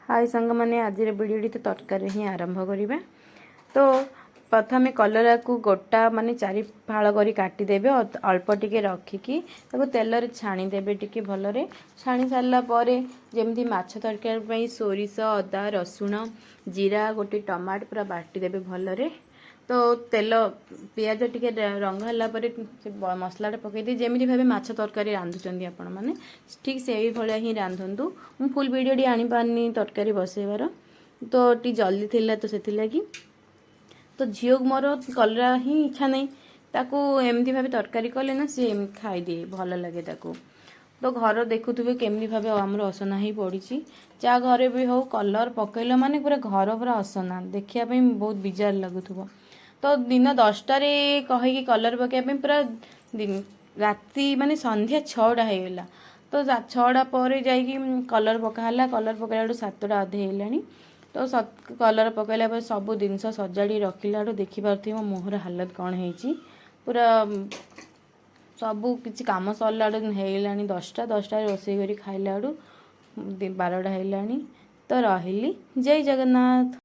हाय सांग मैंने आज वीडियो तो तरकारी ही आरंभ करिबा। तो प्रथमे कलरा को गोटा माने चारि फाळ करी काटी देबे अल्प टिके रखिकी ताको तेल रे छाणी देबे टिके भलरे छाणी सारला परे जेमती माछ तरकारी पई सोरिष अदा रसुण जीरा गोटे टमाटर पूरा बाटी देबे भलरे। तो तेल पियाज टिके रंग हला परे मसलाटा पकई दे जेमिति भाबे माछ तरकारी रांधुचंदी आपण माने ठीक सेही भलिया ही रांधंतु। मु फुल वीडियो डी आनी पानी तरकारी बसेबार तो टी जल्दी थिला तो सेति लागी तो झील को मोर कलरा ही इच्छा नहीं ताकू एमती भाबे तरकारी कले ना सी खाई दिए भल लगे ताकू। तो घर देखुवे केमती भाबे आमर असना ही पड़ी जा घरे भी हो कलर पकईला माने पूरा घर पूरा असना देखिया पे बहुत बिजार लगुथुबो। तो दिन 10टारे कहीकि कलर पकाइबा पूरा दिन राति माने संध्या 6टा होगला। तो 6टा पर जाइकी कलर पकाला कलर पकड़ा 7टा अधे होलानी। तो कलर पकईला सब जिनस सजाड़ी रखिला देखिपार मो मुहर हालत कौन है पूरा सबू किसी कम सरला 10टा रोषे कर खाइला 12टा होलानी। तो रही जय जगन्नाथ।